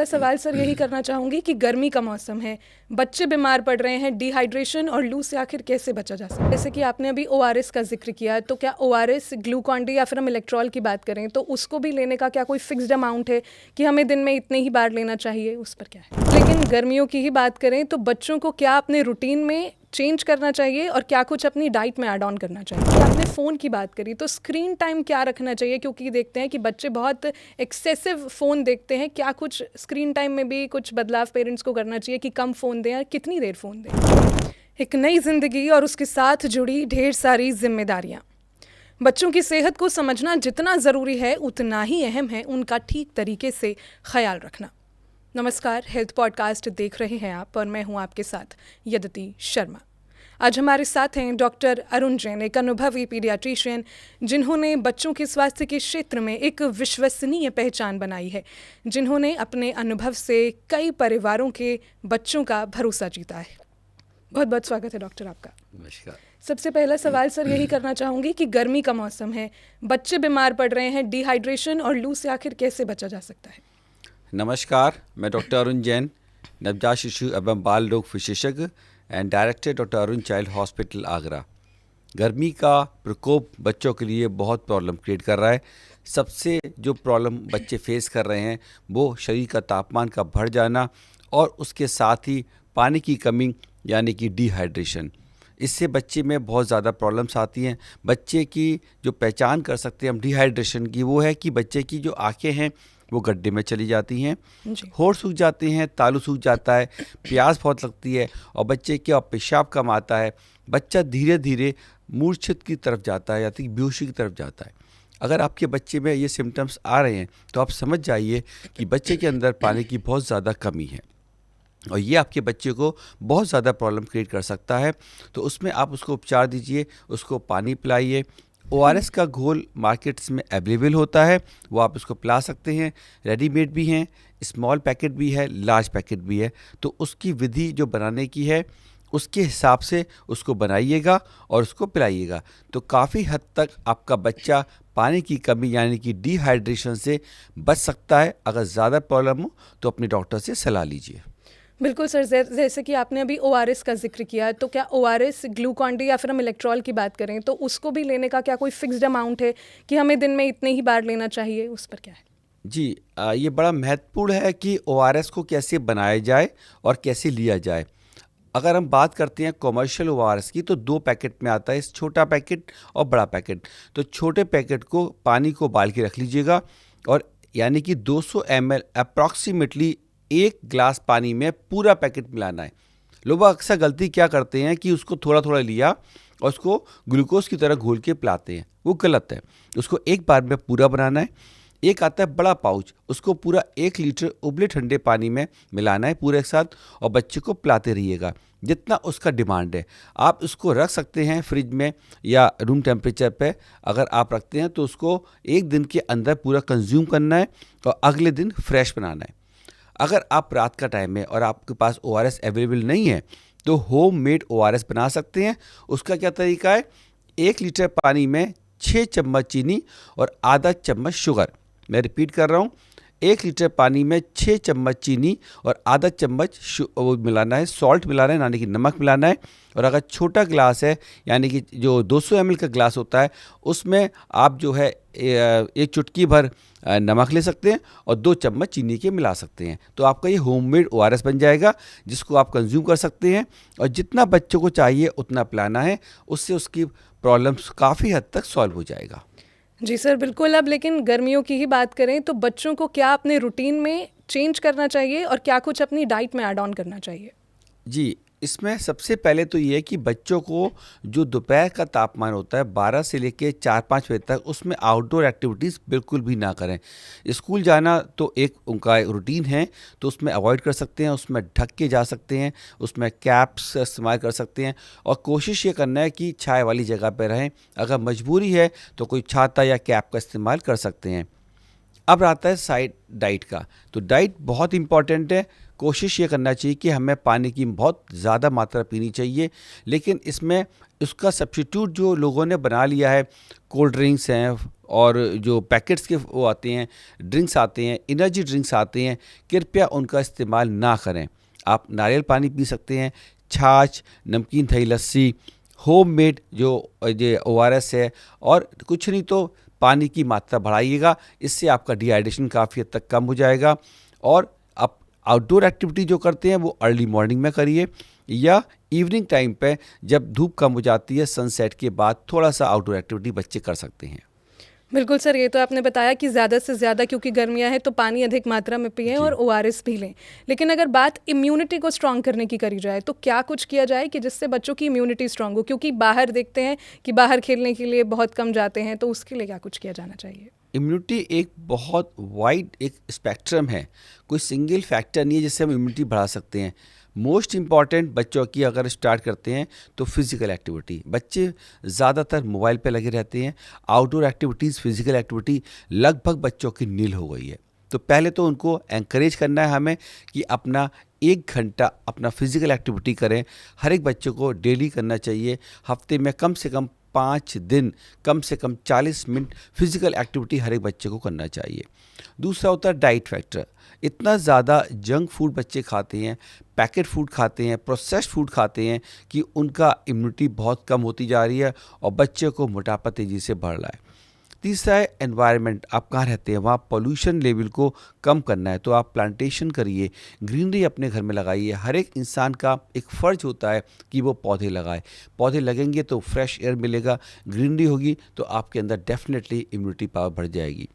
पहला सवाल सर यही करना चाहूँगी कि गर्मी का मौसम है, बच्चे बीमार पड़ रहे हैं, डिहाइड्रेशन और लू से आखिर कैसे बचा जा सकता है? जैसे कि आपने अभी ओआरएस का जिक्र किया, तो क्या ओआरएस, ग्लूकॉन डी या फिर हम इलेक्ट्रॉल की बात करें तो उसको भी लेने का क्या कोई फिक्स्ड अमाउंट है कि हमें दिन में इतने ही बार लेना चाहिए, उस पर क्या है? लेकिन गर्मियों की ही बात करें तो बच्चों को क्या अपने रूटीन में चेंज करना चाहिए और क्या कुछ अपनी डाइट में ऐड ऑन करना चाहिए? आपने फ़ोन की बात करी तो स्क्रीन टाइम क्या रखना चाहिए, क्योंकि देखते हैं कि बच्चे बहुत एक्सेसिव फ़ोन देखते हैं। क्या कुछ स्क्रीन टाइम में भी कुछ बदलाव पेरेंट्स को करना चाहिए कि कम फ़ोन दें और कितनी देर फ़ोन दें? एक नई ज़िंदगी और उसके साथ जुड़ी ढेर सारी जिम्मेदारियाँ। बच्चों की सेहत को समझना जितना ज़रूरी है उतना ही अहम है उनका ठीक तरीके से ख्याल रखना। नमस्कार, हेल्थ पॉडकास्ट देख रहे हैं आप और मैं हूं आपके साथ यदति शर्मा। आज हमारे साथ हैं डॉक्टर अरुण जैन, एक अनुभवी पीडियाट्रिशियन जिन्होंने बच्चों के स्वास्थ्य के क्षेत्र में एक विश्वसनीय पहचान बनाई है, जिन्होंने अपने अनुभव से कई परिवारों के बच्चों का भरोसा जीता है। बहुत बहुत स्वागत है डॉक्टर आपका। नमस्कार। सबसे पहला सवाल सर यही करना चाहूँगी कि गर्मी का मौसम है, बच्चे बीमार पड़ रहे हैं, डिहाइड्रेशन और लू से आखिर कैसे बचा जा सकता है? नमस्कार, मैं डॉक्टर अरुण जैन, नवजात शिशु एवं बाल रोग विशेषज्ञ and director doctor Arun child hospital Agra. गर्मी का प्रकोप बच्चों के लिए बहुत प्रॉब्लम क्रिएट कर रहा है। सबसे जो प्रॉब्लम बच्चे फेस कर रहे हैं वो शरीर का तापमान का बढ़ जाना और उसके साथ ही पानी की कमी यानी कि डिहाइड्रेशन। इससे बच्चे में बहुत ज़्यादा प्रॉब्लम्स आती हैं। बच्चे की जो पहचान कर सकते हैं हम डिहाइड्रेशन की, वो है कि बच्चे की जो आँखें हैं वो गड्ढे में चली जाती हैं, होंठ सूख जाते हैं, तालू सूख जाता है, प्यास बहुत लगती है और बच्चे के पेशाब कम आता है। बच्चा धीरे धीरे मूर्छित की तरफ जाता है या फिर बेहोशी की तरफ जाता है। अगर आपके बच्चे में ये सिम्टम्स आ रहे हैं तो आप समझ जाइए कि बच्चे के अंदर पानी की बहुत ज़्यादा कमी है और ये आपके बच्चे को बहुत ज़्यादा प्रॉब्लम क्रिएट कर सकता है। तो उसमें आप उसको उपचार दीजिए, उसको पानी पिलाइए। ओआरएस का घोल मार्केट्स में अवेलेबल होता है, वो आप इसको पिला सकते हैं। रेडीमेड भी हैं, स्मॉल पैकेट भी है, लार्ज पैकेट भी है। तो उसकी विधि जो बनाने की है उसके हिसाब से उसको बनाइएगा और उसको पिलाइएगा। तो काफ़ी हद तक आपका बच्चा पानी की कमी यानी कि डिहाइड्रेशन से बच सकता है। अगर ज़्यादा प्रॉब्लम हो तो अपने डॉक्टर से सलाह लीजिए। बिल्कुल सर, जैसे कि आपने अभी ओआरएस का जिक्र किया, तो क्या ओआरएस, ग्लूकॉन डी या फिर हम इलेक्ट्रॉल की बात करें तो उसको भी लेने का क्या कोई फिक्स्ड अमाउंट है कि हमें दिन में इतने ही बार लेना चाहिए, उस पर क्या है? जी, ये बड़ा महत्वपूर्ण है कि ओआरएस को कैसे बनाया जाए और कैसे लिया जाए। अगर हम बात करते हैं कमर्शियल ओआरएस की तो 2 पैकेट में आता है, इस छोटा पैकेट और बड़ा पैकेट। तो छोटे पैकेट को पानी को उबाल के रख लीजिएगा और यानी कि 200 ml अप्रॉक्सीमेटली 1 गिलास पानी में पूरा पैकेट मिलाना है। लोग अक्सर गलती क्या करते हैं कि उसको थोड़ा थोड़ा लिया और उसको ग्लूकोज की तरह घोल के पिलाते हैं, वो गलत है। उसको एक बार में पूरा बनाना है। एक आता है बड़ा पाउच, उसको पूरा 1 लीटर उबले ठंडे पानी में मिलाना है पूरे एक साथ और बच्चे को पिलाते रहिएगा जितना उसका डिमांड है। आप उसको रख सकते हैं फ्रिज में या रूम टेम्परेचर पे। अगर आप रखते हैं तो उसको 1 दिन के अंदर पूरा कंज्यूम करना है और अगले दिन फ्रेश बनाना है। अगर आप रात का टाइम है और आपके पास ओआरएस अवेलेबल नहीं है तो होम मेड ओआरएस बना सकते हैं। उसका क्या तरीका है, 1 लीटर पानी में 6 चम्मच चीनी और आधा चम्मच शुगर। मैं रिपीट कर रहा हूँ, 1 लीटर पानी में 6 चम्मच चीनी और आधा चम्मच वो मिलाना है, सॉल्ट मिलाना है यानी कि नमक मिलाना है। और अगर छोटा गिलास है यानी कि जो 200 ml का गिलास होता है उसमें आप जो है 1 चुटकी भर नमक ले सकते हैं और 2 चम्मच चीनी के मिला सकते हैं। तो आपका ये होममेड ओआरएस बन जाएगा जिसको आप कंज्यूम कर सकते हैं और जितना बच्चों को चाहिए उतना पिलाना है। उससे उसकी प्रॉब्लम्स काफ़ी हद तक सॉल्व हो जाएगा। जी सर, बिल्कुल। अब लेकिन गर्मियों की ही बात करें तो बच्चों को क्या अपने रूटीन में चेंज करना चाहिए और क्या कुछ अपनी डाइट में ऐड ऑन करना चाहिए? जी, इसमें सबसे पहले तो ये है कि बच्चों को जो दोपहर का तापमान होता है 12 से लेके 4-5 बजे तक उसमें आउटडोर एक्टिविटीज़ बिल्कुल भी ना करें। स्कूल जाना तो एक उनका रूटीन है तो उसमें अवॉइड कर सकते हैं, उसमें ढक के जा सकते हैं, उसमें कैप्स इस्तेमाल कर सकते हैं और कोशिश ये करना है कि छाया वाली जगह पर रहें। अगर मजबूरी है तो कोई छाता या कैप का इस्तेमाल कर सकते हैं। अब आता है साइड डाइट का, तो डाइट बहुत इम्पॉर्टेंट है। कोशिश ये करना चाहिए कि हमें पानी की बहुत ज़्यादा मात्रा पीनी चाहिए, लेकिन इसमें उसका सब्स्टिट्यूट जो लोगों ने बना लिया है, कोल्ड ड्रिंक्स हैं और जो पैकेट्स के वो आते हैं, ड्रिंक्स आते हैं, एनर्जी ड्रिंक्स आते हैं, कृपया उनका इस्तेमाल ना करें। आप नारियल पानी पी सकते हैं, छाछ, नमकीन दही लस्सी, होममेड जो ये ORS है, और कुछ नहीं तो पानी की मात्रा बढ़ाइएगा। इससे आपका डिहाइड्रेशन काफ़ी हद तक कम हो जाएगा। और आप आउटडोर एक्टिविटी जो करते हैं वो अर्ली मॉर्निंग में करिए, या इवनिंग टाइम पे जब धूप कम हो जाती है, सनसेट के बाद थोड़ा सा आउटडोर एक्टिविटी बच्चे कर सकते हैं। बिल्कुल सर, ये तो आपने बताया कि ज़्यादा से ज़्यादा, क्योंकि गर्मियाँ हैं तो पानी अधिक मात्रा में पिएं और ORS भी लें। लेकिन अगर बात इम्यूनिटी को स्ट्रॉन्ग करने की करी जाए तो क्या कुछ किया जाए कि जिससे बच्चों की इम्यूनिटी स्ट्रॉन्ग हो? क्योंकि बाहर देखते हैं कि बाहर खेलने के लिए बहुत कम जाते हैं, तो उसके लिए क्या कुछ किया जाना चाहिए? इम्यूनिटी एक बहुत वाइड एक स्पेक्ट्रम है, कोई सिंगल फैक्टर नहीं है जिससे हम इम्यूनिटी बढ़ा सकते हैं। मोस्ट इम्पॉर्टेंट बच्चों की अगर स्टार्ट करते हैं तो फिज़िकल एक्टिविटी। बच्चे ज़्यादातर मोबाइल पे लगे रहते हैं, आउटडोर एक्टिविटीज़, फिज़िकल एक्टिविटी लगभग बच्चों की नील हो गई है। तो पहले तो उनको एनकरेज करना है हमें कि अपना 1 घंटा अपना फिज़िकल एक्टिविटी करें। हर एक बच्चे को डेली करना चाहिए। हफ्ते में कम से कम 5 दिन, कम से कम 40 मिनट फिज़िकल एक्टिविटी हर एक बच्चे को करना चाहिए। दूसरा होता है डाइट फैक्टर। इतना ज़्यादा जंक फूड बच्चे खाते हैं, पैकेट फूड खाते हैं, प्रोसेस्ड फूड खाते हैं कि उनका इम्यूनिटी बहुत कम होती जा रही है और बच्चे को मोटापा तेज़ी से बढ़ रहा है। तीसरा है एनवायरनमेंट। आप कहाँ रहते हैं वहाँ पोल्यूशन लेवल को कम करना है, तो आप प्लांटेशन करिए, ग्रीनरी अपने घर में लगाइए। हर एक इंसान का एक फ़र्ज होता है कि वो पौधे लगाए। पौधे लगेंगे तो फ्रेश एयर मिलेगा, ग्रीनरी होगी तो आपके अंदर डेफिनेटली इम्यूनिटी पावर बढ़ जाएगी।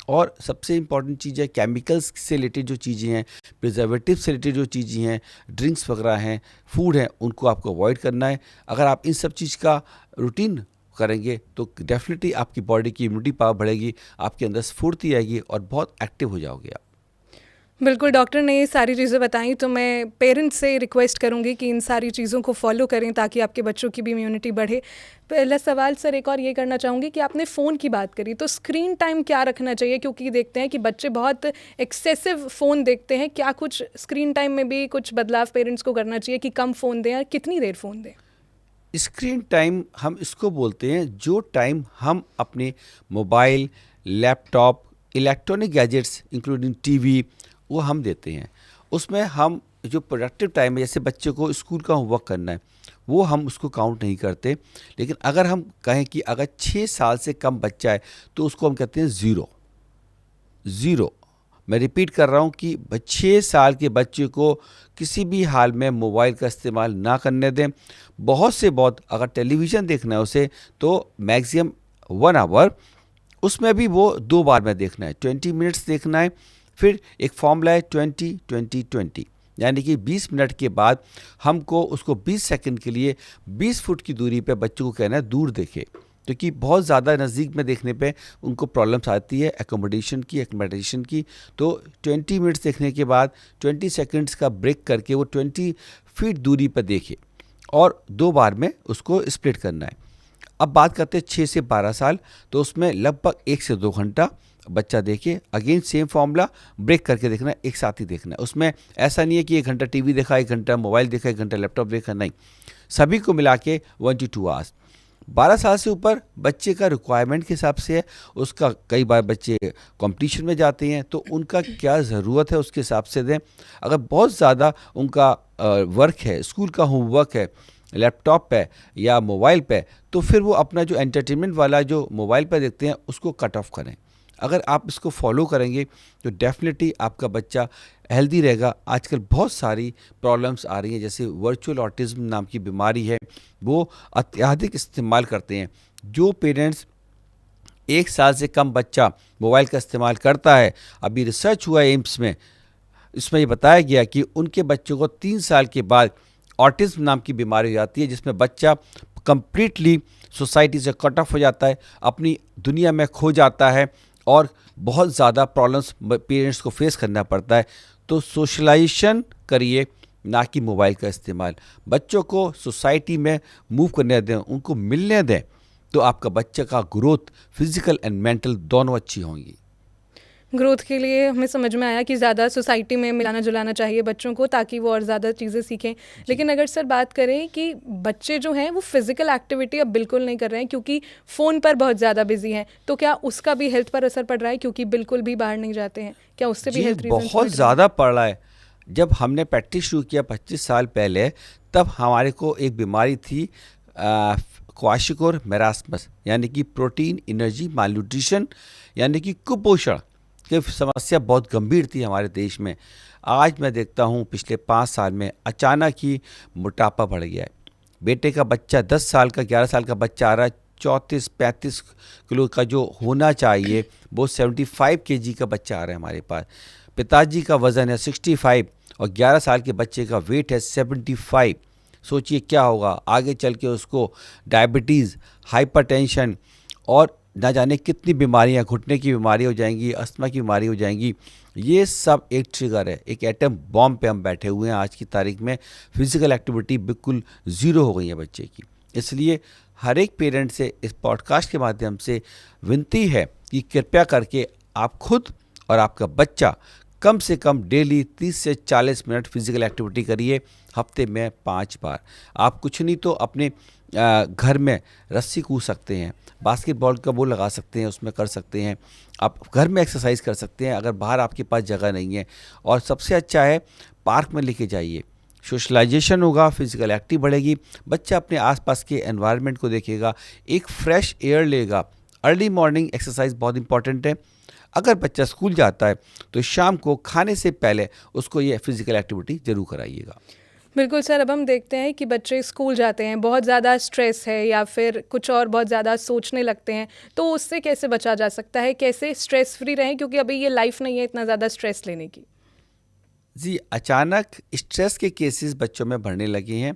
और सबसे इम्पॉर्टेंट चीज़ है केमिकल्स से रिलेटेड जो चीज़ें हैं, प्रिजर्वेटिव से रिलेटेड जो चीज़ें हैं, ड्रिंक्स वगैरह हैं, फूड हैं, उनको आपको अवॉइड करना है। अगर आप इन सब चीज़ का रूटीन करेंगे तो डेफिनेटली आपकी बॉडी की इम्यूनिटी पावर बढ़ेगी, आपके अंदर स्फूर्ति आएगी और बहुत एक्टिव हो जाओगे आप। बिल्कुल, डॉक्टर ने ये सारी चीज़ें बताई, तो मैं पेरेंट्स से रिक्वेस्ट करूंगी कि इन सारी चीज़ों को फॉलो करें ताकि आपके बच्चों की भी इम्यूनिटी बढ़े। पहला सवाल सर एक और ये करना चाहूँगी कि आपने फ़ोन की बात करी, तो स्क्रीन टाइम क्या रखना चाहिए? क्योंकि देखते हैं कि बच्चे बहुत एक्सेसिव फ़ोन देखते हैं। क्या कुछ स्क्रीन टाइम में भी कुछ बदलाव पेरेंट्स को करना चाहिए कि कम फ़ोन दें, और कितनी देर फ़ोन दें? स्क्रीन टाइम हम इसको बोलते हैं जो टाइम हम अपने mobile, laptop, electronic gadgets including TV वो हम देते हैं। उसमें हम जो प्रोडक्टिव टाइम है, जैसे बच्चे को स्कूल का होमवर्क करना है, वो हम उसको काउंट नहीं करते। लेकिन अगर हम कहें कि अगर 6 साल से कम बच्चा है तो उसको हम कहते हैं ज़ीरो। मैं रिपीट कर रहा हूँ कि 6 साल के बच्चे को किसी भी हाल में मोबाइल का इस्तेमाल ना करने दें। बहुत से बहुत अगर टेलीविज़न देखना है उसे तो मैक्सिमम 1 आवर, उसमें भी वो 2 बार में देखना है, 20 मिनट्स देखना है। फिर एक फॉर्मूला है 20-20-20, यानी कि 20 मिनट के बाद हमको उसको 20 सेकंड के लिए 20 फुट की दूरी पे बच्चों को कहना है दूर देखे, क्योंकि बहुत ज़्यादा नज़दीक में देखने पे उनको प्रॉब्लम्स आती है एक्कोमोडेशन की। तो 20 मिनट्स देखने के बाद 20 सेकंड्स का ब्रेक करके वो 20 फीट दूरी पर देखे और 2 बार में उसको स्प्लिट करना है। अब बात करते हैं 6 से 12 साल, तो उसमें लगभग 1 से 2 घंटा बच्चा देखे। अगेन सेम फॉर्मूला, ब्रेक करके देखना है, एक साथ ही देखना है। उसमें ऐसा नहीं है कि 1 घंटा टीवी देखा, 1 घंटा मोबाइल देखा, 1 घंटा लैपटॉप देखा, नहीं, सभी को मिला के 1 to 2 आवर्स। 12 साल से ऊपर बच्चे का रिक्वायरमेंट के हिसाब से है उसका। कई बार बच्चे कंपटीशन में जाते हैं तो उनका क्या ज़रूरत है उसके हिसाब से दें। अगर बहुत ज़्यादा उनका वर्क है, स्कूल का होमवर्क है, लैपटॉप पे या मोबाइल पे, तो फिर वो अपना जो एंटरटेनमेंट वाला जो मोबाइल पे देखते हैं उसको कट ऑफ करें। अगर आप इसको फॉलो करेंगे तो डेफिनेटली आपका बच्चा हेल्दी रहेगा। आजकल बहुत सारी प्रॉब्लम्स आ रही हैं, जैसे वर्चुअल ऑटिज़म नाम की बीमारी है, वो अत्यधिक इस्तेमाल करते हैं। जो पेरेंट्स 1 साल से कम बच्चा मोबाइल का इस्तेमाल करता है, अभी रिसर्च हुआ है एम्स में, इसमें ये बताया गया कि उनके बच्चों को 3 साल के बाद ऑटिज़म नाम की बीमारी हो जाती है, जिसमें बच्चा कंप्लीटली सोसाइटी से कट ऑफ हो जाता है, अपनी दुनिया में खो जाता है और बहुत ज़्यादा प्रॉब्लम्स पेरेंट्स को फेस करना पड़ता है। तो सोशलाइजेशन करिए, ना कि मोबाइल का इस्तेमाल। बच्चों को सोसाइटी में मूव करने दें, उनको मिलने दें, तो आपका बच्चे का ग्रोथ फिजिकल एंड मेंटल दोनों अच्छी होंगी। ग्रोथ के लिए हमें समझ में आया कि ज़्यादा सोसाइटी में मिलाना जुलाना चाहिए बच्चों को, ताकि वो और ज़्यादा चीज़ें सीखें। लेकिन अगर सर बात करें कि बच्चे जो हैं वो फिज़िकल एक्टिविटी अब बिल्कुल नहीं कर रहे हैं क्योंकि फ़ोन पर बहुत ज़्यादा बिजी हैं, तो क्या उसका भी हेल्थ पर असर पड़ रहा है क्योंकि बिल्कुल भी बाहर नहीं जाते हैं? क्या उससे भी जी, हेल्थ रीजंस बहुत बढ़ रहे हैं? ज़्यादा पड़ रहा है। जब हमने प्रैक्टिस शुरू किया 25 साल पहले, तब हमारे को एक बीमारी थी क्वाशिकोर मेरास्मस, यानी कि प्रोटीन एनर्जी मालन्यूट्रिशन, यानी कि कुपोषण की समस्या बहुत गंभीर थी हमारे देश में। आज मैं देखता हूँ पिछले 5 साल में अचानक ही मोटापा बढ़ गया है। बेटे का बच्चा 10 साल का 11 साल का बच्चा आ रहा है, 34-35 किलो का जो होना चाहिए वो 75 केजी का बच्चा आ रहा है हमारे पास। पिताजी का वज़न है 65 और 11 साल के बच्चे का वेट है 75। सोचिए क्या होगा आगे चल के उसको, डायबिटीज़, हाइपरटेंशन और ना जाने कितनी बीमारियां, घुटने की बीमारी हो जाएंगी, अस्थमा की बीमारी हो जाएंगी। ये सब एक ट्रिगर है, एक एटम बॉम्ब पे हम बैठे हुए हैं आज की तारीख में। फिजिकल एक्टिविटी बिल्कुल ज़ीरो हो गई है बच्चे की। इसलिए हर एक पेरेंट से इस पॉडकास्ट के माध्यम से विनती है कि कृपया करके आप खुद और आपका बच्चा कम से कम डेली 30 से 40 मिनट फिजिकल एक्टिविटी करिए, हफ्ते में 5 बार। आप कुछ नहीं तो अपने घर में रस्सी कूद सकते हैं, बास्केटबॉल का वो लगा सकते हैं, उसमें कर सकते हैं। आप घर में एक्सरसाइज कर सकते हैं अगर बाहर आपके पास जगह नहीं है। और सबसे अच्छा है पार्क में लेके जाइए, सोशलाइजेशन होगा, फिजिकल एक्टिव बढ़ेगी, बच्चा अपने आसपास के एनवायरनमेंट को देखेगा, एक फ्रेश एयर लेगा। अर्ली मॉर्निंग एक्सरसाइज बहुत इंपॉर्टेंट है। अगर बच्चा स्कूल जाता है तो शाम को खाने से पहले उसको ये फिजिकल एक्टिविटी जरूर कराइएगा। बिल्कुल सर, अब हम देखते हैं कि बच्चे स्कूल जाते हैं, बहुत ज़्यादा स्ट्रेस है या फिर कुछ और बहुत ज़्यादा सोचने लगते हैं, तो उससे कैसे बचा जा सकता है? कैसे स्ट्रेस फ्री रहें, क्योंकि अभी ये लाइफ नहीं है इतना ज़्यादा स्ट्रेस लेने की। जी, अचानक स्ट्रेस के केसेस बच्चों में बढ़ने लगे हैं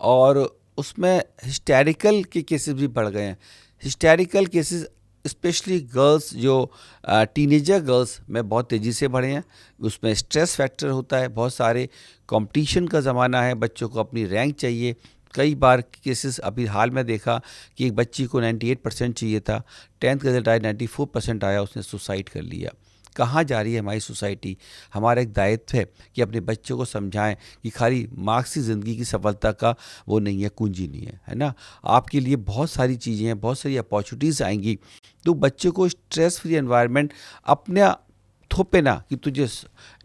और उसमें हिस्टेरिकल के केसेस भी बढ़ गए हैं। हिस्टेरिकल केसेस स्पेशली गर्ल्स, जो टीनेजर गर्ल्स में बहुत तेज़ी से बढ़े हैं। उसमें स्ट्रेस फैक्टर होता है, बहुत सारे कंपटीशन का ज़माना है, बच्चों को अपनी रैंक चाहिए। कई बार केसेस अभी हाल में देखा कि एक बच्ची को 98% चाहिए था, 10th का रिजल्ट आया 94% आया, उसने सुसाइड कर लिया। कहाँ जा रही है हमारी सोसाइटी? हमारा एक दायित्व है कि अपने बच्चों को समझाएं कि खाली मार्क्स ही ज़िंदगी की सफलता का वो नहीं है, कुंजी नहीं है, है ना। आपके लिए बहुत सारी चीज़ें हैं, बहुत सारी अपॉर्चुनिटीज़ आएंगी। तो बच्चे को स्ट्रेस फ्री एनवायरनमेंट अपने थोपे ना कि तुझे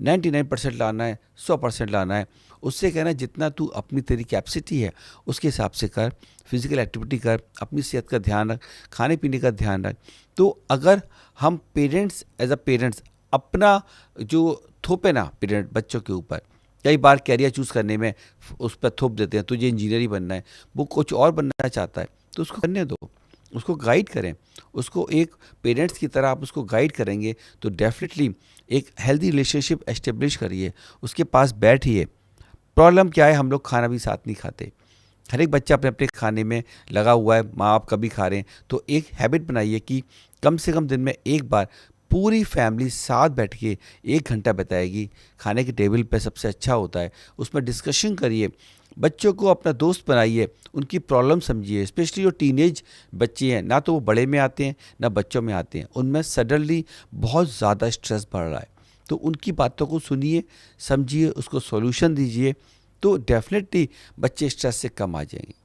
99% लाना है, 100% लाना है। उससे कहना जितना तू अपनी तेरी कैपेसिटी है उसके हिसाब से कर, फिजिकल एक्टिविटी कर, अपनी सेहत का ध्यान रख, खाने पीने का ध्यान रख। तो अगर हम पेरेंट्स एज अ पेरेंट्स अपना जो थोपे ना पेरेंट बच्चों के ऊपर, कई बार कैरियर चूज़ करने में उस पर थोप देते हैं, तुझे इंजीनियर ही बनना है, वो कुछ और बनना चाहता है तो उसको करने दो, उसको गाइड करें। उसको एक पेरेंट्स की तरह आप उसको गाइड करेंगे तो डेफिनेटली एक हेल्दी रिलेशनशिप एस्टेब्लिश करिए, उसके पास बैठिए। प्रॉब्लम क्या है, हम लोग खाना भी साथ नहीं खाते, हर एक बच्चा अपने अपने खाने में लगा हुआ है, माँ बाप कभी खा रहे हैं। तो एक हैबिट बनाइए कि कम से कम दिन में एक बार पूरी फैमिली साथ बैठ के 1 घंटा बिताएगी, खाने के टेबल पे सबसे अच्छा होता है, उसमें डिस्कशन करिए। बच्चों को अपना दोस्त बनाइए, उनकी प्रॉब्लम समझिए। स्पेशली जो टीनेज बच्चे हैं, ना तो वो बड़े में आते हैं ना बच्चों में आते हैं, उनमें सडनली बहुत ज़्यादा स्ट्रेस बढ़ रहा है। तो उनकी बातों को सुनिए, समझिए, उसको सॉल्यूशन दीजिए, तो डेफिनेटली बच्चे स्ट्रेस से कम आ जाएंगे।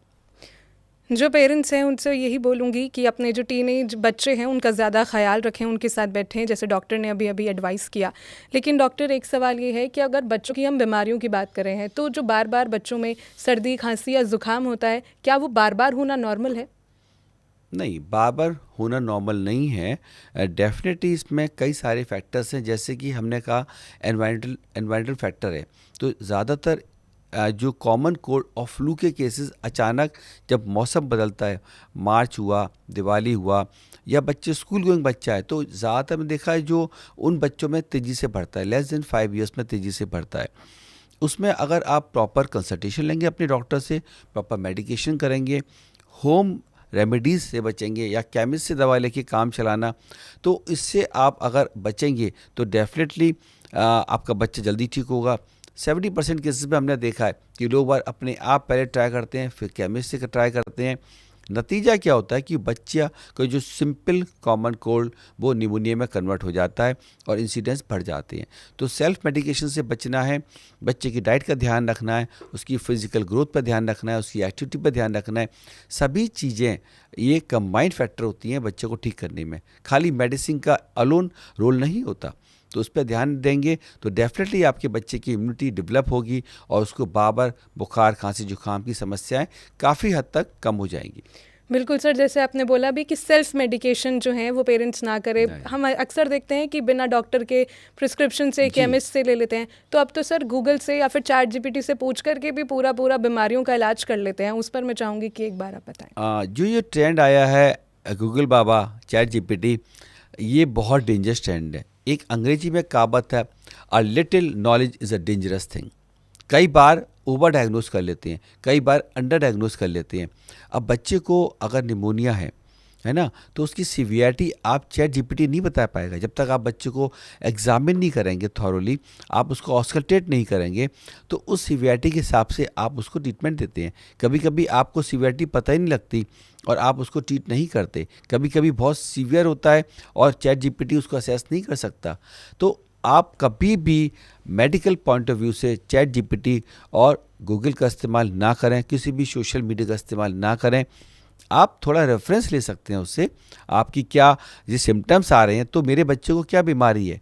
जो पेरेंट्स हैं उनसे यही बोलूँगी कि अपने जो टीनेज बच्चे हैं उनका ज़्यादा ख्याल रखें, उनके साथ बैठें, जैसे डॉक्टर ने अभी अभी एडवाइस किया। लेकिन डॉक्टर, एक सवाल ये है कि अगर बच्चों की हम बीमारियों की बात करें हैं, तो जो बार बार बच्चों में सर्दी, खांसी या ज़ुकाम होता है, क्या वो बार बार होना नॉर्मल है? नहीं, बार बार होना नॉर्मल नहीं है। डेफिनेटली इसमें कई सारे फैक्टर्स हैं, जैसे कि हमने कहा एनवायरमेंटल फैक्टर है। तो ज़्यादातर जो कॉमन कोल्ड और फ्लू के केसेस अचानक जब मौसम बदलता है, मार्च हुआ, दिवाली हुआ, या बच्चे स्कूल गोइंग बच्चा है, तो ज़्यादातर मैंने देखा है जो उन बच्चों में तेज़ी से बढ़ता है, लेस देन 5 ईयर्स में तेज़ी से बढ़ता है। उसमें अगर आप प्रॉपर कंसल्टेशन लेंगे अपने डॉक्टर से, प्रॉपर मेडिकेशन करेंगे, होम रेमेडीज़ से बचेंगे या केमिस्ट से दवा लेके काम चलाना, तो इससे आप अगर बचेंगे तो डेफिनेटली आपका बच्चा जल्दी ठीक होगा। 70% केसेस में हमने देखा है कि लोग बार अपने आप पहले ट्राई करते हैं, फिर केमिस्ट से ट्राई करते हैं, नतीजा क्या होता है कि बच्चा को जो सिंपल कॉमन कोल्ड वो निमोनिया में कन्वर्ट हो जाता है और इंसिडेंस बढ़ जाते हैं। तो सेल्फ मेडिकेशन से बचना है, बच्चे की डाइट का ध्यान रखना है, उसकी फिजिकल ग्रोथ पर ध्यान रखना है, उसकी एक्टिविटी पर ध्यान रखना है। सभी चीज़ें ये कंबाइंड फैक्टर होती हैं बच्चे को ठीक करने में, खाली मेडिसिन का अलोन रोल नहीं होता। तो उस पर ध्यान देंगे तो डेफिनेटली आपके बच्चे की इम्यूनिटी डेवलप होगी और उसको बार बुखार, खांसी, जुकाम की समस्याएं काफ़ी हद तक कम हो जाएंगी। बिल्कुल सर, जैसे आपने बोला भी कि सेल्फ मेडिकेशन जो है वो पेरेंट्स ना करें। हम अक्सर देखते हैं कि बिना डॉक्टर के प्रिस्क्रिप्शन से, केमिस्ट से ले लेते हैं। तो अब तो सर गूगल से या फिर चैट जीपीटी से पूछ करके भी पूरा बीमारियों का इलाज कर लेते हैं। उस पर मैं चाहूँगी कि एक बार आप बताएं। जो ये ट्रेंड आया है गूगल बाबा, चैट जीपीटी, ये बहुत डेंजरस ट्रेंड है। एक अंग्रेजी में कहावत है, a little knowledge is a dangerous thing. कई बार ओवर डायग्नोस कर लेते हैं, कई बार अंडर डायग्नोस कर लेते हैं। अब बच्चे को अगर निमोनिया है ना, तो उसकी सीवियरिटी आप चैट जीपीटी नहीं बता पाएगा। जब तक आप बच्चे को एग्जामिन नहीं करेंगे थॉरोली, आप उसको ऑस्कल्टेट नहीं करेंगे, तो उस सीवियरिटी के हिसाब से आप उसको ट्रीटमेंट देते हैं। कभी कभी आपको सीवियरिटी पता ही नहीं लगती और आप उसको ट्रीट नहीं करते। कभी कभी बहुत सीवियर होता है और चैट जीपीटी उसको असेस नहीं कर सकता। तो आप कभी भी मेडिकल पॉइंट ऑफ व्यू से चैट जीपीटी और गूगल का इस्तेमाल ना करें, किसी भी सोशल मीडिया का इस्तेमाल ना करें। आप थोड़ा रेफरेंस ले सकते हैं उससे, आपकी क्या ये सिम्टम्स आ रहे हैं, तो मेरे बच्चे को क्या बीमारी है,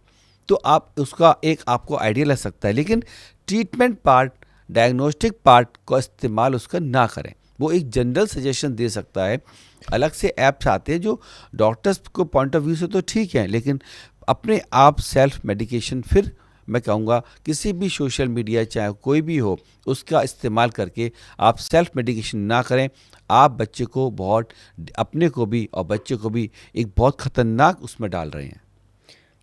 तो आप उसका एक आपको आइडिया लग सकता है। लेकिन ट्रीटमेंट पार्ट, डायग्नोस्टिक पार्ट का इस्तेमाल उसका ना करें। वो एक जनरल सजेशन दे सकता है। अलग से ऐप्स आते हैं जो डॉक्टर्स को पॉइंट ऑफ व्यू से तो ठीक है, लेकिन अपने आप सेल्फ मेडिकेशन, फिर मैं कहूँगा किसी भी सोशल मीडिया चाहे कोई भी हो, उसका इस्तेमाल करके आप सेल्फ मेडिकेशन ना करें। आप बच्चे को बहुत, अपने को भी और बच्चे को भी एक बहुत ख़तरनाक उसमें डाल रहे हैं।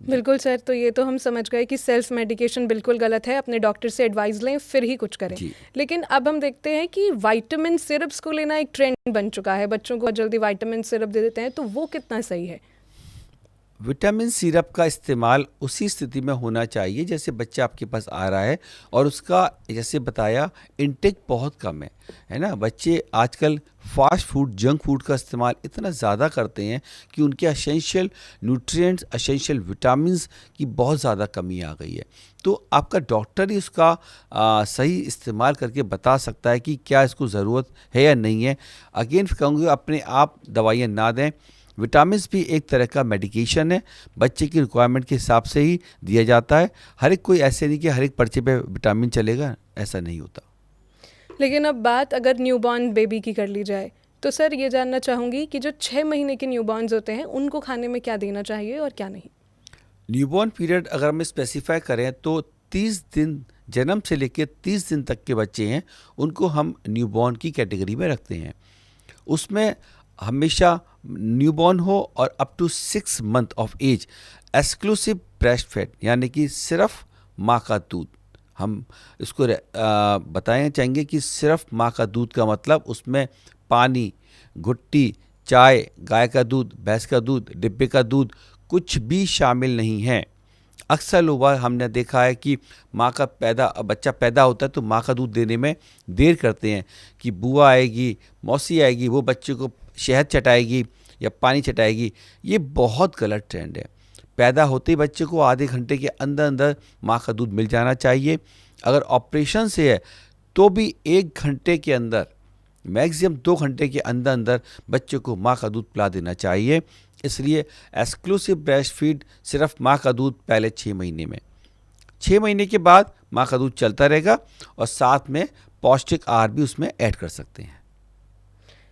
बिल्कुल सर, तो ये तो हम समझ गए कि सेल्फ मेडिकेशन बिल्कुल गलत है। अपने डॉक्टर से एडवाइस लें फिर ही कुछ करें। लेकिन अब हम देखते हैं कि विटामिन सिरप्स को लेना एक ट्रेंड बन चुका है। बच्चों को जल्दी विटामिन सिरप दे देते हैं, तो वो कितना सही है? विटामिन सिरप का इस्तेमाल उसी स्थिति में होना चाहिए जैसे बच्चा आपके पास आ रहा है और उसका, जैसे बताया, इनटेक बहुत कम है ना। बच्चे आजकल फास्ट फूड, जंक फूड का इस्तेमाल इतना ज़्यादा करते हैं कि उनके एसेंशियल न्यूट्रिएंट्स, एसेंशियल विटामिन्स की बहुत ज़्यादा कमी आ गई है। तो आपका डॉक्टर ही उसका सही इस्तेमाल करके बता सकता है कि क्या इसको ज़रूरत है या नहीं है। अगेन कहूँगी, अपने आप दवाइयाँ ना दें। विटामिन्स भी एक तरह का मेडिकेशन है, बच्चे की रिक्वायरमेंट के हिसाब से ही दिया जाता है। हर एक, कोई ऐसे नहीं कि हर एक पर्चे पे विटामिन चलेगा, ऐसा नहीं होता। लेकिन अब बात अगर न्यूबॉर्न बेबी की कर ली जाए, तो सर ये जानना चाहूँगी कि जो 6 महीने के न्यूबॉर्न्स होते हैं उनको खाने में क्या देना चाहिए और क्या नहीं? न्यूबॉर्न पीरियड अगर हम स्पेसिफाई करें तो 30 दिन, जन्म से लेकर 30 दिन तक के बच्चे हैं, उनको हम न्यूबॉर्न की कैटेगरी में रखते हैं। उसमें हमेशा न्यूबॉर्न हो और up to 6 month of age exclusive breast feed, यानी कि सिर्फ माँ का दूध। हम इसको बताएं चाहेंगे कि सिर्फ माँ का दूध का मतलब उसमें पानी, घुट्टी, चाय, गाय का दूध, भैंस का दूध, डिब्बे का दूध कुछ भी शामिल नहीं है। अक्सर लोग हमने देखा है कि बच्चा पैदा होता है तो माँ का दूध देने में देर करते हैं कि बुआ आएगी, मौसी आएगी, वो बच्चे को शहद चटाएगी या पानी चटाएगी। ये बहुत गलत ट्रेंड है। पैदा होते ही बच्चे को आधे घंटे के अंदर अंदर माँ का दूध मिल जाना चाहिए। अगर ऑपरेशन से है तो भी 1 घंटे के अंदर, मैक्सिमम 2 घंटे के अंदर अंदर बच्चे को माँ का दूध पिला देना चाहिए। इसलिए एक्सक्लूसिव ब्रेस्ट फीड सिर्फ माँ का दूध पहले 6 महीने में। 6 महीने के बाद माँ का दूध चलता रहेगा और साथ में पौष्टिक आहार भी उसमें ऐड कर सकते हैं।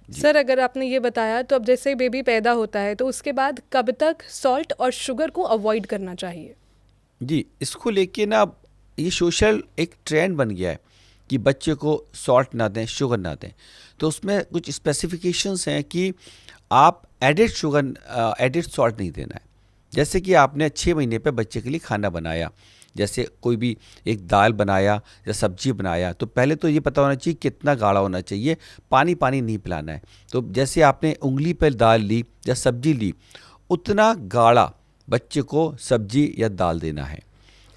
सर अगर आपने ये बताया, तो अब जैसे बेबी पैदा होता है तो उसके बाद कब तक सॉल्ट और शुगर को अवॉइड करना चाहिए? जी, इसको लेके ना ये सोशल एक ट्रेंड बन गया है कि बच्चे को सॉल्ट ना दें, शुगर ना दें। तो उसमें कुछ स्पेसिफिकेशंस हैं कि आप एडिड शुगर, एडिड सॉल्ट नहीं देना है। जैसे कि आपने 6 महीने पे बच्चे के लिए खाना बनाया, जैसे कोई भी एक दाल बनाया या सब्जी बनाया, तो पहले तो ये पता होना चाहिए कितना गाढ़ा होना चाहिए, पानी पानी नहीं पिलाना है। तो जैसे आपने उंगली पर दाल ली या सब्जी ली, उतना गाढ़ा बच्चे को सब्जी या दाल देना है।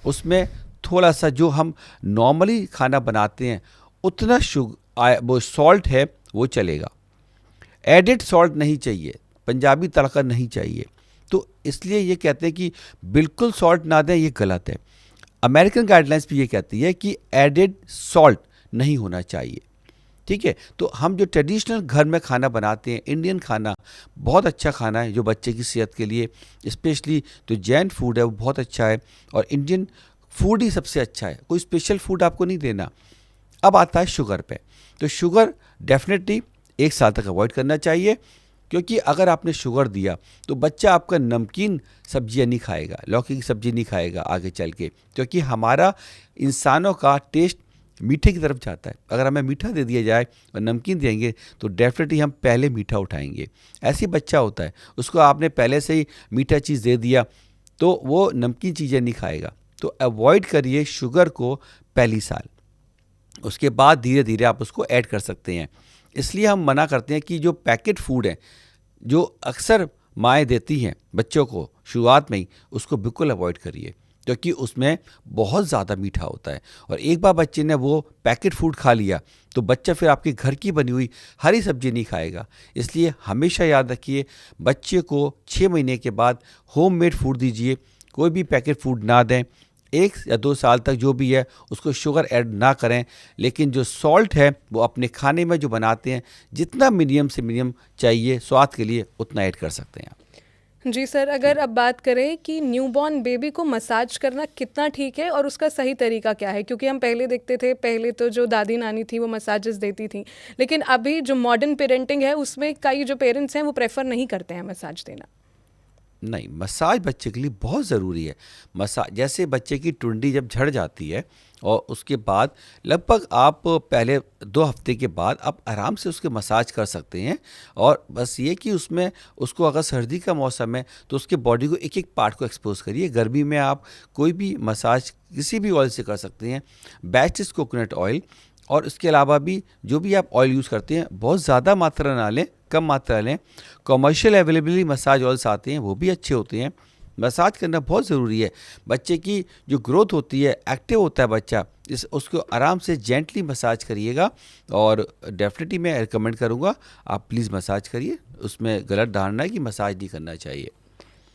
उसमें थोड़ा सा जो हम नॉर्मली खाना बनाते हैं उतना वो सॉल्ट है वो चलेगा। एडिड सॉल्ट नहीं चाहिए, पंजाबी तड़का नहीं चाहिए। तो इसलिए ये कहते हैं कि बिल्कुल सॉल्ट ना दें, ये गलत है। अमेरिकन गाइडलाइंस भी ये कहती है कि एडिड सॉल्ट नहीं होना चाहिए। ठीक है, तो हम जो ट्रेडिशनल घर में खाना बनाते हैं, इंडियन खाना बहुत अच्छा खाना है जो बच्चे की सेहत के लिए, स्पेशली जो जैन फूड है वो बहुत अच्छा है, और इंडियन फूड ही सबसे अच्छा है, कोई स्पेशल फूड आपको नहीं देना। अब आता है शुगर पे, तो शुगर डेफिनेटली 1 साल तक अवॉइड करना चाहिए, क्योंकि अगर आपने शुगर दिया तो बच्चा आपका नमकीन सब्जियां नहीं खाएगा, लौकी की सब्जी नहीं खाएगा आगे चल के, क्योंकि हमारा इंसानों का टेस्ट मीठे की तरफ जाता है। अगर हमें मीठा दे दिया जाए और नमकीन देंगे तो डेफिनेटली हम पहले मीठा उठाएंगे। ऐसी बच्चा होता है, उसको आपने पहले से ही मीठा चीज़ दे दिया तो वो नमकीन चीज़ें नहीं खाएगा। तो अवॉइड करिए शुगर को पहली साल, उसके बाद धीरे धीरे आप उसको ऐड कर सकते हैं। इसलिए हम मना करते हैं कि जो पैकेट फूड है, जो अक्सर माएँ देती हैं बच्चों को शुरुआत में ही, उसको बिल्कुल अवॉइड करिए, क्योंकि उसमें बहुत ज़्यादा मीठा होता है। और एक बार बच्चे ने वो पैकेट फूड खा लिया तो बच्चा फिर आपके घर की बनी हुई हरी सब्जी नहीं खाएगा। इसलिए हमेशा याद रखिए, बच्चे को 6 महीने के बाद होममेड फूड दीजिए, कोई भी पैकेट फूड ना दें। 1 या 2 साल तक जो भी है उसको शुगर ऐड ना करें, लेकिन जो सॉल्ट है वो अपने खाने में जो बनाते हैं जितना मिनिमम से मिनिमम चाहिए स्वाद के लिए उतना ऐड कर सकते हैं आप। जी सर, अगर अब बात करें कि न्यूबॉर्न बेबी को मसाज करना कितना ठीक है और उसका सही तरीका क्या है, क्योंकि हम पहले देखते थे, पहले तो जो दादी नानी थी वो मसाजेस देती थी, लेकिन अभी जो मॉडर्न पेरेंटिंग है उसमें कई जो पेरेंट्स हैं वो प्रेफर नहीं करते हैं मसाज देना। नहीं, मसाज बच्चे के लिए बहुत ज़रूरी है। मसाज जैसे बच्चे की टुंडी जब झड़ जाती है और उसके बाद लगभग आप पहले 2 हफ्ते के बाद आप आराम से उसके मसाज कर सकते हैं। और बस ये कि उसमें उसको अगर सर्दी का मौसम है तो उसके बॉडी को एक एक पार्ट को एक्सपोज करिए। गर्मी में आप कोई भी मसाज किसी भी ऑयल से कर सकते हैं, बेस्ट इज़ कोकोनट ऑयल। और इसके अलावा भी जो भी आप ऑयल यूज़ करते हैं बहुत ज़्यादा मात्रा ना लें, कम मात्रा लें। कमर्शियल अवेलेबली मसाज ऑयल्स आते हैं, वो भी अच्छे होते हैं। मसाज करना बहुत ज़रूरी है। बच्चे की जो ग्रोथ होती है, एक्टिव होता है बच्चा, उसको आराम से जेंटली मसाज करिएगा। और डेफिनेटली मैं रिकमेंड करूँगा आप प्लीज़ मसाज करिए। उसमें गलत धारणा है कि मसाज नहीं करना चाहिए।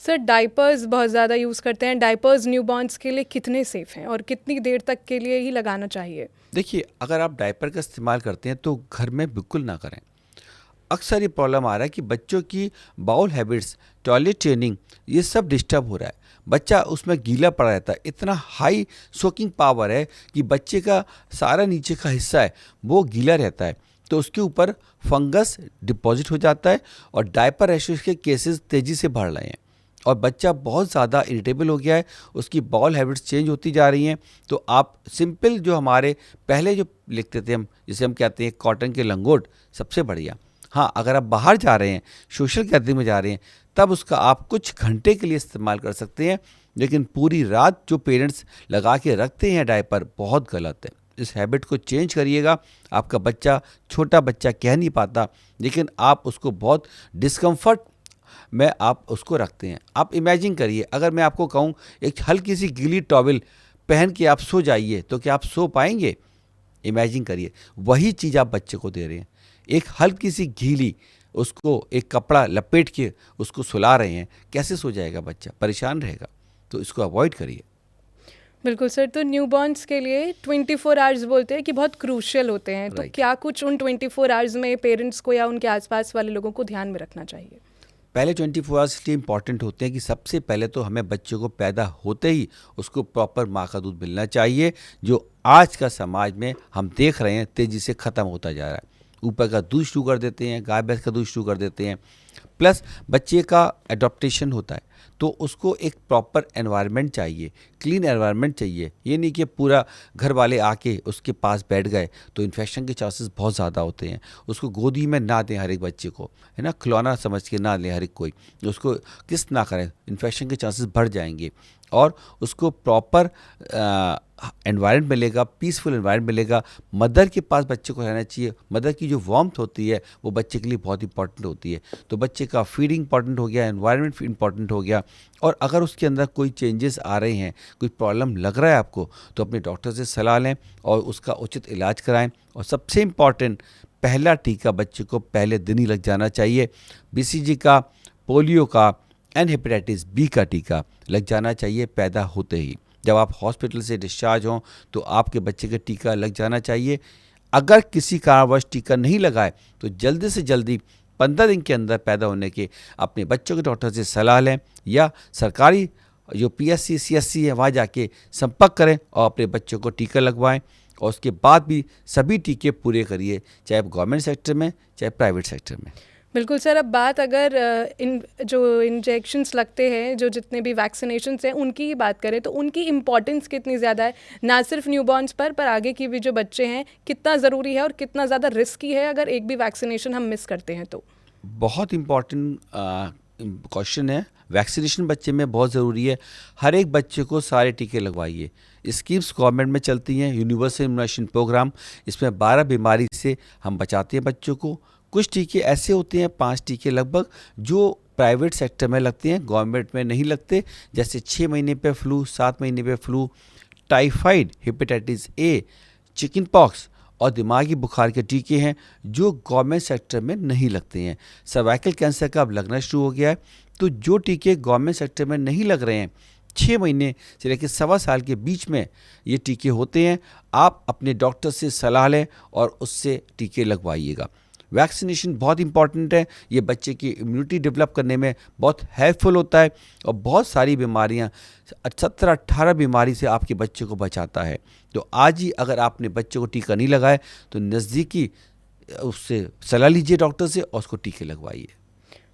सर, डाइपर्स बहुत ज़्यादा यूज़ करते हैं, डाइपर्स न्यूबॉर्न्स के लिए कितने सेफ़ हैं और कितनी देर तक के लिए ही लगाना चाहिए? देखिए, अगर आप डायपर का इस्तेमाल करते हैं तो घर में बिल्कुल ना करें। अक्सर ये प्रॉब्लम आ रहा है कि बच्चों की बाउल हैबिट्स, टॉयलेट ट्रेनिंग, ये सब डिस्टर्ब हो रहा है। बच्चा उसमें गीला पड़ा रहता है, इतना हाई सोकिंग पावर है कि बच्चे का सारा नीचे का हिस्सा है वो गीला रहता है, तो उसके ऊपर फंगस डिपॉजिट हो जाता है और डायपर रैशेस के केसेस तेज़ी से बढ़ रहे हैं। और बच्चा बहुत ज़्यादा इरिटेबल हो गया है, उसकी बाउल हैबिट्स चेंज होती जा रही हैं। तो आप सिंपल जो हमारे पहले जो लिखते थे हम, जिसे हम कहते हैं कॉटन के लंगोट, सबसे बढ़िया। हाँ, अगर आप बाहर जा रहे हैं, सोशल गैदरिंग में जा रहे हैं, तब उसका आप कुछ घंटे के लिए इस्तेमाल कर सकते हैं, लेकिन पूरी रात जो पेरेंट्स लगा के रखते हैं डायपर, बहुत गलत है। इस हैबिट को चेंज करिएगा। आपका बच्चा, छोटा बच्चा कह नहीं पाता, लेकिन आप उसको बहुत डिस्कम्फर्ट में आप उसको रखते हैं। आप इमेजिन करिए, अगर मैं आपको कहूँ एक हल्की सी गीली टॉवल पहन के आप सो जाइए, तो क्या आप सो पाएंगे? इमेजिन करिए, वही चीज़ आप बच्चे को दे रहे हैं। एक हल्की सी गीली, उसको एक कपड़ा लपेट के उसको सुला रहे हैं, कैसे सो जाएगा बच्चा? परेशान रहेगा। तो इसको अवॉइड करिए। बिल्कुल सर, तो न्यूबॉर्न्स के लिए 24 आवर्स बोलते हैं कि बहुत क्रूशियल होते हैं, तो राइट। क्या कुछ उन 24 आवर्स में पेरेंट्स को या उनके आसपास वाले लोगों को ध्यान में रखना चाहिए? पहले 24 आवर्स इसलिए इंपॉर्टेंट होते हैं कि सबसे पहले तो हमें बच्चे को पैदा होते ही उसको प्रॉपर माँ का दूध मिलना चाहिए, जो आज का समाज में हम देख रहे हैं तेज़ी से ख़त्म होता जा रहा है। ऊपर का दूध शुरू कर देते हैं, गाय भैंस का दूध शुरू कर देते हैं, प्लस बच्चे का एडॉप्टेशन होता है, तो उसको एक प्रॉपर एनवायरनमेंट चाहिए, क्लीन एनवायरनमेंट चाहिए। ये नहीं कि पूरा घर वाले आके उसके पास बैठ गए, तो इन्फेक्शन के चांसेस बहुत ज़्यादा होते हैं। उसको गोदी में ना दें हर एक बच्चे को, है ना, खिलौना समझ के ना लें हर एक कोई, उसको किस ना करें, इन्फेक्शन के चांसेस बढ़ जाएंगे। और उसको प्रॉपर एनवायरनमेंट मिलेगा, पीसफुल एनवायरनमेंट मिलेगा। मदर के पास बच्चे को रहना चाहिए। मदर की जो वार्मथ होती है वो बच्चे के लिए बहुत इंपॉर्टेंट होती है। तो बच्चे का फीडिंग इंपॉर्टेंट हो गया, एनवायरनमेंट इंपॉर्टेंट हो गया। और अगर उसके अंदर कोई चेंजेस आ रहे हैं, कोई प्रॉब्लम लग रहा है आपको, तो अपने डॉक्टर से सलाह लें और उसका उचित इलाज कराएं। और सबसे इम्पॉर्टेंट, पहला टीका बच्चे को पहले दिन ही लग जाना चाहिए। BCG का, पोलियो का एंड हेपेटाइटिस बी का टीका लग जाना चाहिए पैदा होते ही। जब आप हॉस्पिटल से डिस्चार्ज हों तो आपके बच्चे का टीका लग जाना चाहिए। अगर किसी कारणवश टीका नहीं लगाए तो जल्दी से जल्दी 15 दिन के अंदर पैदा होने के अपने बच्चों के डॉक्टर से सलाह लें या सरकारी जो PSC CSC है वहाँ जाके संपर्क करें और अपने बच्चों को टीका लगवाएं। और उसके बाद भी सभी टीके पूरे करिए, चाहे गवर्नमेंट सेक्टर में चाहे प्राइवेट सेक्टर में। बिल्कुल सर, अब बात अगर इन जो इंजेक्शंस लगते हैं, जो जितने भी वैक्सीनेशंस हैं उनकी ही बात करें तो उनकी इम्पॉर्टेंस कितनी ज़्यादा है, ना सिर्फ न्यूबॉर्न्स पर आगे की भी जो बच्चे हैं, कितना ज़रूरी है और कितना ज़्यादा रिस्की है अगर एक भी वैक्सीनेशन हम मिस करते हैं तो? बहुत इम्पॉर्टेंट क्वेश्चन है। वैक्सीनेशन बच्चे में बहुत ज़रूरी है। हर एक बच्चे को सारे टीके लगवाइए। स्कीम्स गवर्नमेंट में चलती हैं, यूनिवर्सल इम्यूनाइजेशन प्रोग्राम, इसमें 12 बीमारी से हम बचाते हैं बच्चों को। कुछ टीके ऐसे होते हैं, 5 टीके लगभग, जो प्राइवेट सेक्टर में लगते हैं, गवर्नमेंट में नहीं लगते। जैसे 6 महीने पे फ्लू, 7 महीने पे flu, typhoid, hepatitis A, chicken pox और दिमागी बुखार के टीके हैं जो गवर्नमेंट सेक्टर में नहीं लगते हैं। सर्वाइकल कैंसर का अब लगना शुरू हो गया है। तो जो टीके गवर्नमेंट सेक्टर में नहीं लग रहे हैं, 6 महीने से लेकर 1.25 साल के बीच में ये टीके होते हैं, आप अपने डॉक्टर से सलाह लें और उससे टीके लगवाइएगा। वैक्सीनेशन बहुत इंपॉर्टेंट है। ये बच्चे की इम्यूनिटी डेवलप करने में बहुत हेल्पफुल होता है और बहुत सारी बीमारियां, 17-18 बीमारी से आपके बच्चे को बचाता है। तो आज ही अगर आपने बच्चे को टीका नहीं लगाए तो नज़दीकी उससे सलाह लीजिए डॉक्टर से और उसको टीके लगवाइए।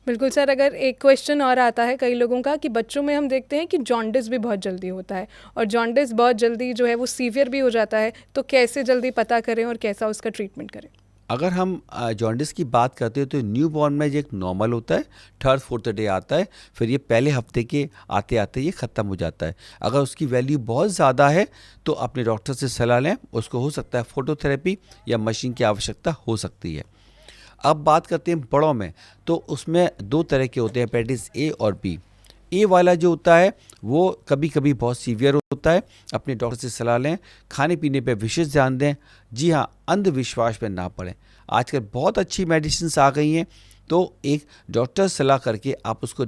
बिल्कुल सर, अगर एक क्वेश्चन और आता है कई लोगों का कि बच्चों में हम देखते हैं कि जॉन्डिस भी बहुत जल्दी होता है और जॉन्डिस बहुत जल्दी जो है वो सीवियर भी हो जाता है, तो कैसे जल्दी पता करें और कैसा उसका ट्रीटमेंट करें? अगर हम जॉन्डिस की बात करते हैं तो न्यू बॉर्न में जो एक नॉर्मल होता है, 3rd-4th डे आता है, फिर ये पहले हफ्ते के आते आते ये ख़त्म हो जाता है। अगर उसकी वैल्यू बहुत ज़्यादा है तो अपने डॉक्टर से सलाह लें। उसको हो सकता है फोटोथेरेपी या मशीन की आवश्यकता हो सकती है। अब बात करते हैं बड़ों में, तो उसमें 2 तरह के होते हैं, हेपेटाइटिस A और B। ए वाला जो होता है वो कभी कभी बहुत सीवियर होता है। अपने डॉक्टर से सलाह लें, खाने पीने पे विशेष ध्यान दें। जी हाँ, अंधविश्वास पे ना पड़ें। आजकल बहुत अच्छी मेडिसिन आ गई हैं, तो एक डॉक्टर सलाह करके आप उसको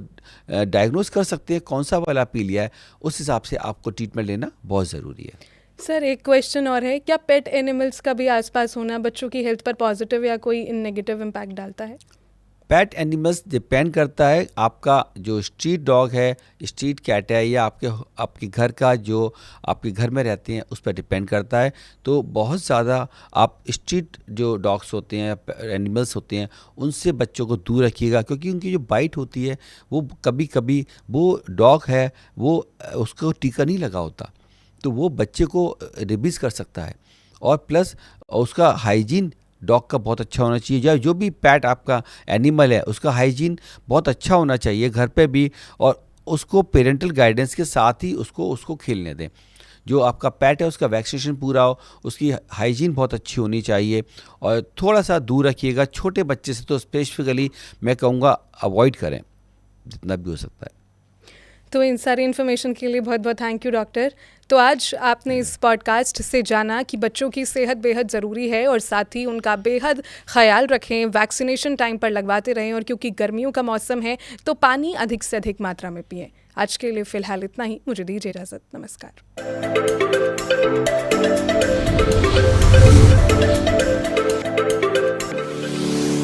डायग्नोस कर सकते हैं कौन सा वाला पी लिया है, उस हिसाब से आपको ट्रीटमेंट लेना बहुत ज़रूरी है। सर एक क्वेश्चन और है, क्या पेट एनिमल्स का भी आसपास होना बच्चों की हेल्थ पर पॉजिटिव या कोई नेगेटिव इम्पैक्ट डालता है? पेट एनिमल्स डिपेंड करता है, आपका जो स्ट्रीट डॉग है, स्ट्रीट कैट है, या आपके घर का जो आपके घर में रहते हैं उस पर डिपेंड करता है। तो बहुत ज़्यादा आप स्ट्रीट जो डॉग्स होते हैं, एनिमल्स होते हैं, उनसे बच्चों को दूर रखिएगा, क्योंकि उनकी जो बाइट होती है वो कभी कभी वो डॉग है वो उसको टीका नहीं लगा होता, तो वो बच्चे को रेबीज कर सकता है। और प्लस उसका हाइजीन डॉग का बहुत अच्छा होना चाहिए, या जो भी पेट आपका एनिमल है उसका हाइजीन बहुत अच्छा होना चाहिए घर पे भी, और उसको पेरेंटल गाइडेंस के साथ ही उसको खेलने दें। जो आपका पेट है उसका वैक्सीनेशन पूरा हो, उसकी हाइजीन बहुत अच्छी होनी चाहिए, और थोड़ा सा दूर रखिएगा छोटे बच्चे से। तो स्पेसिफिकली मैं कहूँगा अवॉइड करें जितना भी हो सकता है। तो इन सारी इन्फॉर्मेशन के लिए बहुत बहुत थैंक यू डॉक्टर। तो आज आपने इस पॉडकास्ट से जाना कि बच्चों की सेहत बेहद ज़रूरी है और साथ ही उनका बेहद ख्याल रखें, वैक्सीनेशन टाइम पर लगवाते रहें, और क्योंकि गर्मियों का मौसम है तो पानी अधिक से अधिक मात्रा में पिएं। आज के लिए फ़िलहाल इतना ही, मुझे दीजिए इजाज़त। नमस्कार।